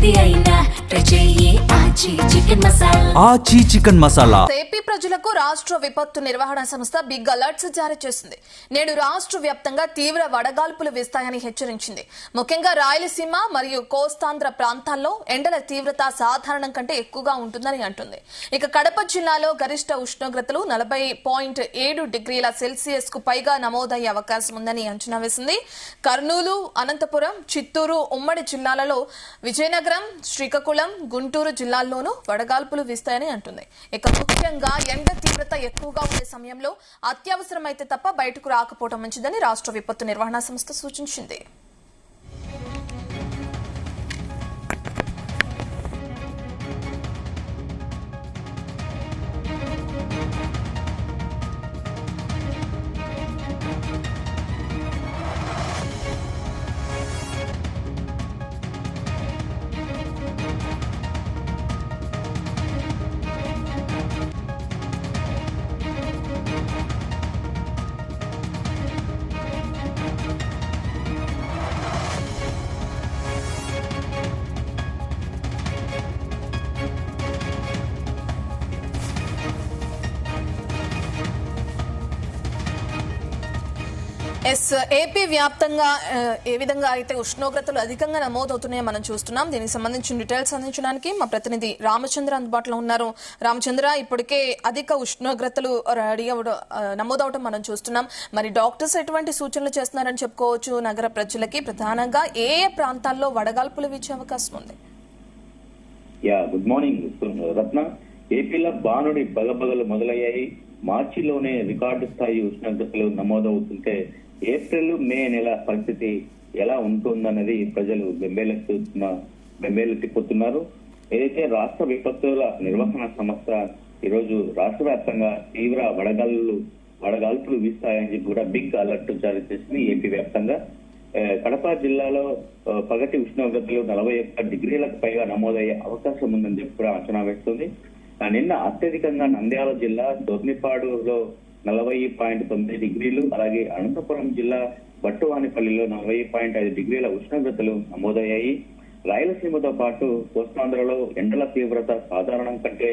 ఏది అయినా ఆచి చికెన్ మసాలా. ఏపీ ప్రజలకు రాష్ట్ర విపత్తు నిర్వహణ సంస్థ బిగ్ అలర్ట్స్ జారీ చేసింది. నేడు రాష్ట్ర వ్యాప్తంగా తీవ్ర వడగాల్పులు వీస్తాయని హెచ్చరించింది. ముఖ్యంగా రాయలసీమ మరియు కోస్తాంధ్ర ప్రాంతాల్లో ఎండల తీవ్రత సాధారణం కంటే ఎక్కువగా ఉంటుందని అంటుంది. ఇక కడప జిల్లాలో గరిష్ట ఉష్ణోగ్రతలు 40.7 డిగ్రీల సెల్సియస్ కు పైగా నమోదయ్యే అవకాశం ఉందని అంచనా వేసింది. కర్నూలు, అనంతపురం, చిత్తూరు ఉమ్మడి జిల్లాలలో, విజయనగరం, శ్రీకాకుళం, గుంటూరు జిల్లాల్లోనూ వడగాల్పులు వీస్తాయని అంటుంది. ఇక ముఖ్యంగా ఎండ తీవ్రత ఎక్కువగా ఉండే సమయంలో అత్యవసరమైతే తప్ప బయటకు రాకపోవడం మంచిదని రాష్ట్ర విపత్తు నిర్వహణ సంస్థ సూచించింది. ఏపీ వ్యాప్తంగా ఏ విధంగా అయితే ఉష్ణోగ్రతలు అధికంగా నమోదవుతున్నాయో మనం చూస్తున్నాం. దీనికి సంబంధించిన డీటెయిల్స్ అందించడానికి మా ప్రతినిధి రామచంద్ర అందుబాటులో ఉన్నారు. రామచంద్ర, ఇప్పటికే అధిక ఉష్ణోగ్రతలు నమోదవటం మనం చూస్తున్నాం. మరి డాక్టర్స్ ఎటువంటి సూచనలు చేస్తున్నారని చెప్పుకోవచ్చు నగర ప్రజలకి? ప్రధానంగా ఏ ప్రాంతాల్లో వడగాల్పులు వీచే అవకాశం ఉంది? గుడ్ మార్నింగ్ రత్న. ఏపీలో బానుడి బగబగలు మొదలయ్యాయి. మార్చిలోనే రికార్డు స్థాయి ఉష్ణోగ్రతలు నమోదవుతుంటే ఏప్రిల్, మే నెల పరిస్థితి ఎలా ఉంటుందన్నది ప్రజలు బెంబేలెత్తిపోతున్నారు. ఏదైతే రాష్ట్ర విపత్తుల నిర్వహణ సంస్థ ఈరోజు రాష్ట్ర వ్యాప్తంగా తీవ్ర వడగాల్పులు వీస్తాయని చెప్పి కూడా బిగ్ అలర్ట్ జారీ చేసింది. ఏపీ వ్యాప్తంగా కడప జిల్లాలో పగటి ఉష్ణోగ్రతలు 41 డిగ్రీలకు పైగా నమోదయ్యే అవకాశం ఉందని చెప్పి కూడా అంచనా వేస్తుంది. నిన్న అత్యధికంగా నంద్యాల జిల్లా దొర్నిపాడులో 40.9 డిగ్రీలు, అలాగే అనంతపురం జిల్లా బట్టువానిపల్లిలో 40.5 డిగ్రీల ఉష్ణోగ్రతలు నమోదయ్యాయి. రాయలసీమతో పాటు కోస్తాంధ్రలో ఎండల తీవ్రత సాధారణం కంటే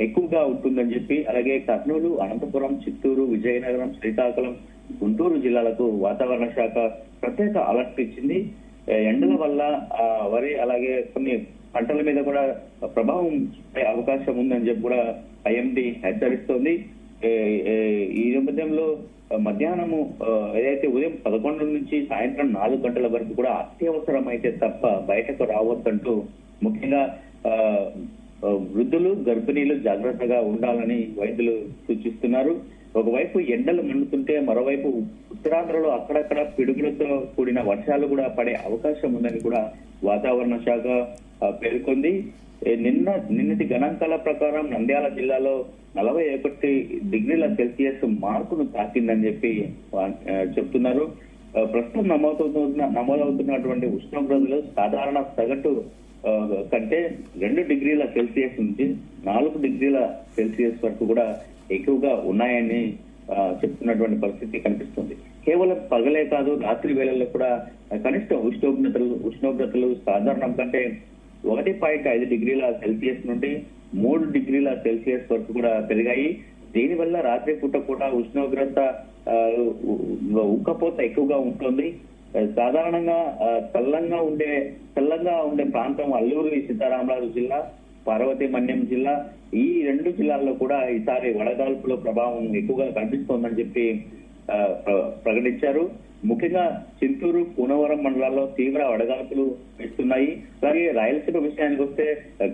ఎక్కువగా ఉంటుందని చెప్పి, అలాగే కర్నూలు, అనంతపురం, చిత్తూరు, విజయనగరం, శ్రీకాకుళం, గుంటూరు జిల్లాలకు వాతావరణ శాఖ ప్రత్యేక అలర్ట్ ఇచ్చింది. ఎండల వల్ల వరి అలాగే కొన్ని పంటల మీద కూడా ప్రభావం అవకాశం ఉందని చెప్పి కూడా ఐఎండీ హెచ్చరిస్తోంది. ఈ నేపథ్యంలో మధ్యాహ్నము ఏదైతే ఉదయం 11 నుంచి సాయంత్రం 4 గంటల వరకు కూడా అత్యవసరం అయితే తప్ప బయటకు రావద్దంటూ ముఖ్యంగా వృద్ధులు, గర్భిణీలు జాగ్రత్తగా ఉండాలని వైద్యులు సూచిస్తున్నారు. ఒకవైపు ఎండలు మండుతుంటే మరోవైపు ఉత్తరాంధ్రలో అక్కడక్కడ పిడుగులతో కూడిన వర్షాలు కూడా పడే అవకాశం ఉందని కూడా వాతావరణ శాఖ పేర్కొంది. నిన్నటి గణాంకాల ప్రకారం నంద్యాల జిల్లాలో 41 డిగ్రీల సెల్సియస్ మార్కును తాకిందని చెప్పి చెప్తున్నారు. ప్రస్తుతం నమోదవుతున్నటువంటి ఉష్ణోగ్రతలు సాధారణ సగటు కంటే 2 డిగ్రీల సెల్సియస్ నుంచి 4 డిగ్రీల సెల్సియస్ వరకు కూడా ఎక్కువగా ఉన్నాయని చెప్తున్నటువంటి పరిస్థితి కనిపిస్తుంది. కేవలం పగలే కాదు, రాత్రి వేళల్లో కూడా కనిష్ట ఉష్ణోగ్రతలు సాధారణం కంటే 1.5 డిగ్రీల సెల్సియస్ నుండి 3 డిగ్రీల సెల్సియస్ వరకు కూడా పెరిగాయి. దీనివల్ల రాత్రి పూట కూడా ఉష్ణోగ్రత ఉక్కపోత ఎక్కువగా ఉంటుంది. సాధారణంగా చల్లంగా ఉండే ప్రాంతం అల్లూరు సీతారామరాజు జిల్లా, పార్వతీ మన్యం జిల్లా, ఈ 2 జిల్లాల్లో కూడా ఈసారి వడగాల్పుల ప్రభావం ఎక్కువగా కనిపిస్తోందని చెప్పి ప్రకటించారు. ముఖ్యంగా చిత్తూరు, కూనవరం మండలాల్లో తీవ్ర వడగాల్పులు వీస్తున్నాయి. అలాగే రాయలసీమ విషయానికి వస్తే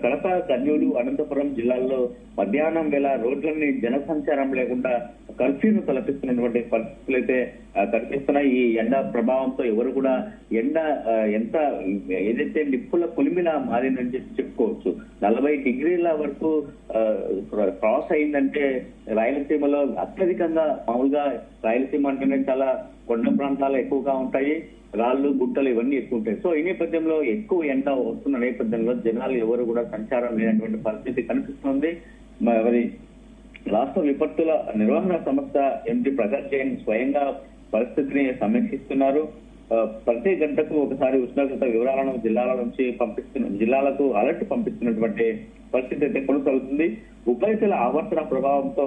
కడప, కర్నూలు, అనంతపురం జిల్లాల్లో మధ్యాహ్నం వేళ రోడ్లన్నీ జనసంచారం లేకుండా కర్ఫ్యూను తలపిస్తున్నటువంటి పరిస్థితులు అయితే కనిపిస్తున్నాయి. ఈ ఎండ ప్రభావంతో ఎవరు కూడా ఎంత ఏదైతే నిప్పుల పులిమిలా మారిందని చెప్పి చెప్పుకోవచ్చు. 40 డిగ్రీల వరకు క్రాస్ అయిందంటే రాయలసీమలో అత్యధికంగా, మామూలుగా రాయలసీమ అంటేనే చాలా కొండ ప్రాంతాలు ఎక్కువగా ఉంటాయి, రాళ్ళు, గుట్టలు ఇవన్నీ ఎక్కువ ఉంటాయి. సో ఈ నేపథ్యంలో ఎక్కువ ఎండ వస్తున్న నేపథ్యంలో జనాలు ఎవరు కూడా సంచారం లేనటువంటి పరిస్థితి కనిపిస్తుంది. మరి రాష్ట్ర విపత్తుల నిర్వహణ సంస్థ ఎంపీ ప్రకాష్ జైన్ స్వయంగా పరిస్థితిని సమీక్షిస్తున్నారు. ప్రతి గంటకు ఒకసారి ఉష్ణోగ్రత వివరాలను జిల్లాలకు అలర్ట్ పంపిస్తున్నటువంటి పరిస్థితి అయితే కొనసాగుతుంది. ఉపరితల ఆవర్తన ప్రభావంతో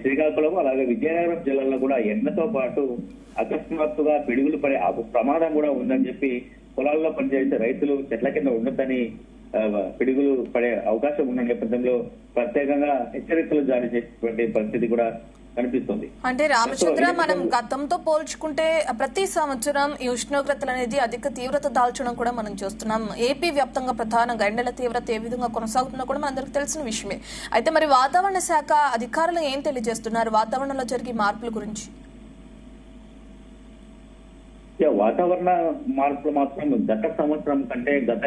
శ్రీకాకుళం అలాగే విజయనగరం జిల్లాల్లో కూడా ఎండతో పాటు అకస్మాత్తుగా పిడుగులు పడే ప్రమాదం కూడా ఉందని చెప్పి పొలాల్లో పనిచేసే రైతులు చెట్ల కింద ఉండొద్దని పిడుగులు పడే అవకాశం ఉన్న నేపథ్యంలో ప్రత్యేకంగా హెచ్చరికలు జారీ చేసేటువంటి పరిస్థితి కూడా కనిపిస్తుంది. అంటే రామచంద్ర, మనం గతంతో పోల్చుకుంటే ప్రతి సంవత్సరం ఈ ఉష్ణోగ్రతలు అనేది అధిక తీవ్రత దాల్చడం కూడా మనం చూస్తున్నాం. ఏపీ వ్యాప్తంగా ప్రధానంగా ఎండల తీవ్రత ఏ విధంగా కొనసాగుతుందో కూడా మనందరికి తెలిసిన విషయమే. అయితే మరి వాతావరణ శాఖ అధికారులు ఏం తెలియజేస్తున్నారు వాతావరణంలో జరిగే మార్పుల గురించి? వాతావరణ మార్పులు మాత్రం గత సంవత్సరం కంటే గత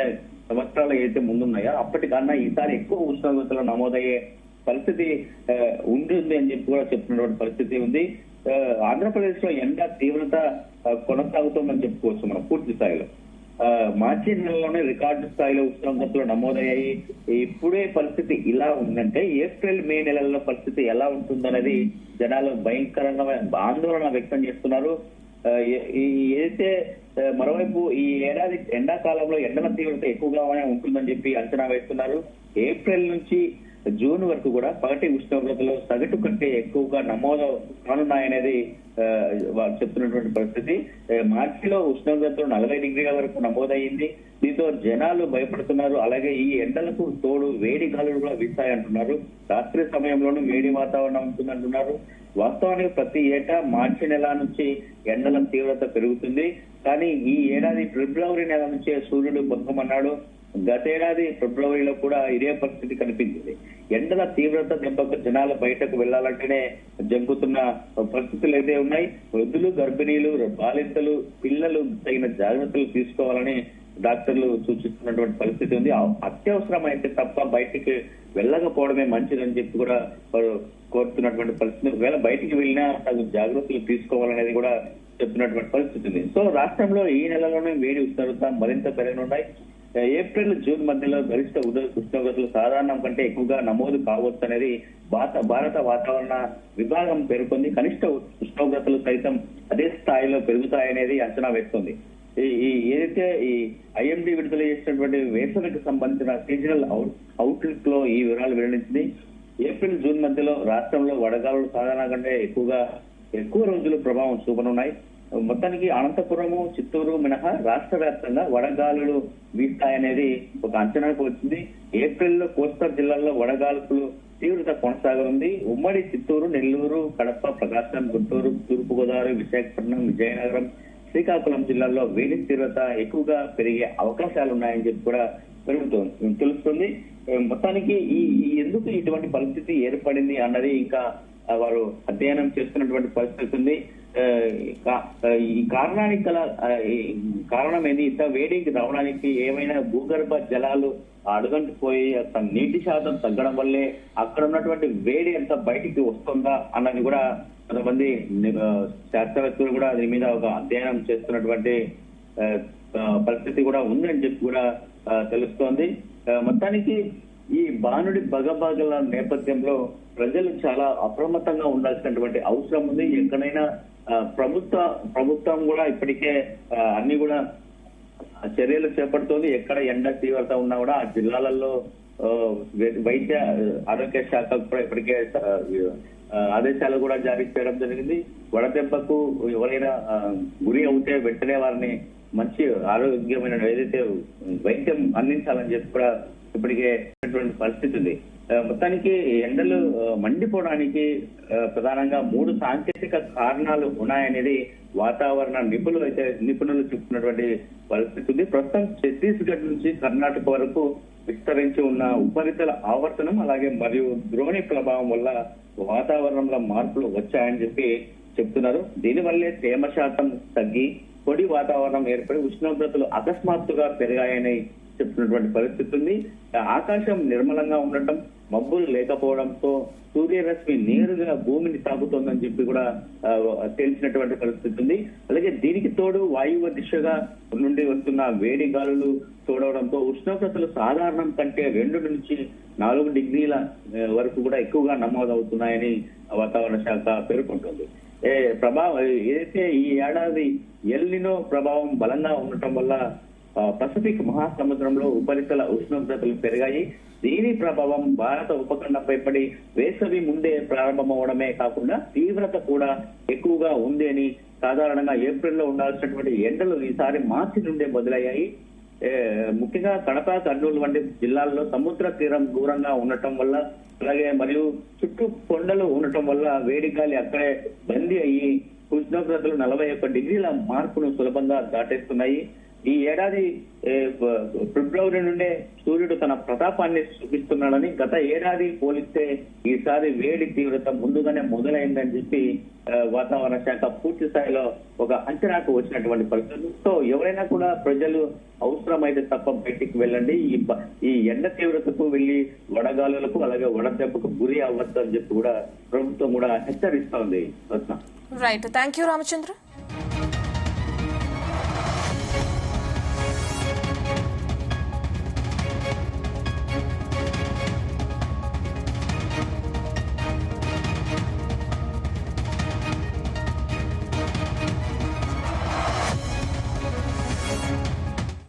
సంవత్సరాలు ఏదైతే ముందున్నాయో అప్పటికన్నా ఈసారి ఎక్కువ ఉష్ణోగ్రతలు నమోదయ్యే పరిస్థితి ఉంటుంది అని చెప్పి కూడా చెప్తున్నటువంటి పరిస్థితి ఉంది. ఆంధ్రప్రదేశ్ లో ఎండ తీవ్రత కొనసాగుతుందని చెప్పుకోవచ్చు మనం పూర్తి స్థాయిలో. మార్చి నెలలోనే రికార్డు స్థాయిలో ఉష్ణోగ్రతలు నమోదయ్యాయి. ఇప్పుడే పరిస్థితి ఇలా ఉందంటే ఏప్రిల్ మే నెలల్లో పరిస్థితి ఎలా ఉంటుందనేది జనాలు భయంకరంగా ఆందోళన వ్యక్తం చేస్తున్నారు. ఏదైతే మరోవైపు ఈ ఏడాది ఎండాకాలంలో ఎండల తీవ్రత ఎక్కువగానే ఉంటుందని చెప్పి అంచనా వేస్తున్నారు. ఏప్రిల్ నుంచి జూన్ వరకు కూడా పగటి ఉష్ణోగ్రతలు సగటు కంటే ఎక్కువగా నమోదు కానున్నాయనేది వాళ్ళు చెప్తున్నటువంటి పరిస్థితి. మార్చిలో ఉష్ణోగ్రతలు 40 డిగ్రీల వరకు నమోదయ్యింది. దీంతో జనాలు భయపడుతున్నారు. అలాగే ఈ ఎండలకు తోడు వేడి గాలులు కూడా వీస్తాయంటున్నారు. రాత్రి సమయంలోనూ వేడి వాతావరణం ఉంటుందంటున్నారు. వాస్తవానికి ప్రతి ఏటా మార్చి నెల నుంచి ఎండల తీవ్రత పెరుగుతుంది. కానీ ఈ ఏడాది ఫిబ్రవరి నెల నుంచే సూర్యుడు పొందమన్నాడు. గతేడాది ఫిబ్రవరిలో కూడా ఇదే పరిస్థితి కనిపించింది. ఎండల తీవ్రత దెబ్బకు జనాలు బయటకు వెళ్లాలంటేనే జంకుతున్న పరిస్థితులు అయితే ఉన్నాయి. వృద్ధులు, గర్భిణీలు, బాలింతలు, పిల్లలు తగిన జాగ్రత్తలు తీసుకోవాలని డాక్టర్లు సూచిస్తున్నటువంటి పరిస్థితి ఉంది. అత్యవసరం అయితే తప్ప బయటికి వెళ్ళకపోవడమే మంచిదని చెప్పి కూడా వారు కోరుతున్నటువంటి పరిస్థితి. ఒకవేళ బయటికి వెళ్ళినా తగు జాగ్రత్తలు తీసుకోవాలనేది కూడా చెప్తున్నటువంటి పరిస్థితి ఉంది. సో రాష్ట్రంలో ఈ నెలలోనే వేడి ఉష్ణోగ్రత మరింత పెరగనున్నాయి. ఏప్రిల్ జూన్ మధ్యలో గరిష్ట ఉష్ణోగ్రతలు సాధారణం కంటే ఎక్కువగా నమోదు కావచ్చు అనేది భారత వాతావరణ విభాగం పేర్కొంది. కనిష్ట ఉష్ణోగ్రతలు సైతం అదే స్థాయిలో పెరుగుతాయనేది అంచనా వేస్తుంది. ఏదైతే ఈ ఐఎండీ విడుదల చేసినటువంటి వేసవికి సంబంధించిన సీజనల్ అవుట్లుక్ లో ఈ వివరాలు వెల్లడించింది. ఏప్రిల్ జూన్ మధ్యలో రాష్ట్రంలో వడగాలులు సాధారణ కంటే ఎక్కువ రోజులు ప్రభావం చూపనున్నాయి. మొత్తానికి అనంతపురము, చిత్తూరు మినహా రాష్ట్ర వ్యాప్తంగా వడగాలులు వీస్తాయనేది ఒక అంచనాకు వచ్చింది. ఏప్రిల్లో కోస్తా జిల్లాల్లో వడగాల్పులు తీవ్రత కొనసాగనుంది. ఉమ్మడి చిత్తూరు, నెల్లూరు, కడప, ప్రకాశం, గుంటూరు, తూర్పుగోదావరి, విశాఖపట్నం, విజయనగరం, శ్రీకాకుళం జిల్లాల్లో వేడి తీవ్రత ఎక్కువగా పెరిగే అవకాశాలున్నాయని చెప్పి కూడా తెలుస్తుంది. మొత్తానికి ఎందుకు ఇటువంటి పరిస్థితి ఏర్పడింది అన్నది ఇంకా వారు అధ్యయనం చేస్తున్నటువంటి పరిస్థితి ఉంది. ఈ కారణానికి గల కారణం ఏంది? ఇంత వేడికి రావడానికి ఏమైనా భూగర్భ జలాలు అడుగంటిపోయి నీటి శాతం తగ్గడం వల్లే అక్కడ ఉన్నటువంటి వేడి ఎంత బయటికి వస్తుందా అన్నది కూడా కొంతమంది శాస్త్రవేత్తలు కూడా దీని మీద ఒక అధ్యయనం చేస్తున్నటువంటి పరిస్థితి కూడా ఉందని చెప్పి కూడా తెలుస్తోంది. మొత్తానికి ఈ బాణుడి బగబగల నేపథ్యంలో ప్రజలు చాలా అప్రమత్తంగా ఉండాల్సినటువంటి అవసరం ఉంది. ఎక్కడైనా ప్రభుత్వం కూడా ఇప్పటికే అన్ని కూడా చర్యలు చేపడుతోంది. ఎక్కడ ఎండ తీవ్రత ఉన్నా కూడా ఆ జిల్లాలలో వైద్య ఆరోగ్య శాఖ కూడా ఇప్పటికే ఆదేశాలు కూడా జారీ చేయడం జరిగింది. వడదెబ్బకు ఎవరైనా గురి అవుతే వెంటనే వారిని మంచి ఆరోగ్యమైన ఏదైతే వైద్యం అందించాలని చెప్పి కూడా ఇప్పటికే పరిస్థితి ఉంది. మొత్తానికి ఎండలు మండిపోవడానికి ప్రధానంగా 3 సాంకేతిక కారణాలు ఉన్నాయనేది వాతావరణ నిపుణులు చెప్తున్నటువంటి పరిస్థితి ఉంది. ప్రస్తుతం ఛత్తీస్గఢ్ నుంచి కర్ణాటక వరకు విస్తరించి ఉన్న ఉపరితల ఆవర్తనం అలాగే మరియు ద్రోణి ప్రభావం వల్ల వాతావరణంలో మార్పులు వచ్చాయని చెప్పి చెప్తున్నారు. దీనివల్లే తేమ శాతం తగ్గి పొడి వాతావరణం ఏర్పడి ఉష్ణోగ్రతలు అకస్మాత్తుగా పెరిగాయని చెప్తున్నటువంటి పరిస్థితి ఉంది. ఆకాశం నిర్మలంగా ఉండటం, మబ్బులు లేకపోవడంతో సూర్యరశ్మి నేరుగా భూమిని తాకుతోందని చెప్పి కూడా తేల్చినటువంటి పరిస్థితి ఉంది. అలాగే దీనికి తోడు వాయువ్య దిశగా నుండి వస్తున్న వేడి గాలులు తోడవడంతో ఉష్ణోగ్రతలు సాధారణం కంటే 2 నుంచి 4 డిగ్రీల వరకు కూడా ఎక్కువగా నమోదవుతున్నాయని వాతావరణ శాఖ పేర్కొంటుంది. ప్రభావం ఏదైతే ఈ ఏడాది ఎల్నినో ప్రభావం బలంగా ఉండటం వల్ల పసిఫిక్ మహాసముద్రంలో ఉపరితల ఉష్ణోగ్రతలు పెరిగాయి. దీని ప్రభావం భారత ఉపఖండంపై పడి వేసవి ముందే ప్రారంభమవడమే కాకుండా తీవ్రత కూడా ఎక్కువగా ఉంది అని, సాధారణంగా ఏప్రిల్లో ఉండాల్సినటువంటి ఎండలు ఈసారి మార్చి నుండే మొదలయ్యాయి. ముఖ్యంగా కడప, కర్నూలు వంటి జిల్లాల్లో సముద్ర తీరం దూరంగా ఉండటం వల్ల, అలాగే మరియు చుట్టూ కొండలు ఉండటం వల్ల వేడి గాలి అక్కడే బందీ అయ్యి ఉష్ణోగ్రతలు 41 డిగ్రీల మార్పును సులభంగా దాటేస్తున్నాయి. ఈ ఏడాది ఫిబ్రవరి నుండే సూర్యుడు తన ప్రతాపాన్ని చూపిస్తున్నాడని, గత ఏడాది పోలిస్తే ఈసారి వేడి తీవ్రత ముందుగానే మొదలైందని చెప్పి వాతావరణ శాఖ పూర్తి స్థాయిలో ఒక అంచనాకు వచ్చినటువంటి పరిస్థితులు. సో ఎవరైనా కూడా ప్రజలు అవసరమైతే తప్ప బయటికి వెళ్ళండి, ఈ ఎండ తీవ్రతకు వెళ్లి వడగాలులకు అలాగే వడదెబ్బకు గురి అవ్వద్దు అని చెప్పి కూడా ప్రభుత్వం కూడా హెచ్చరిస్తోంది. Right, thank you Ramachandra.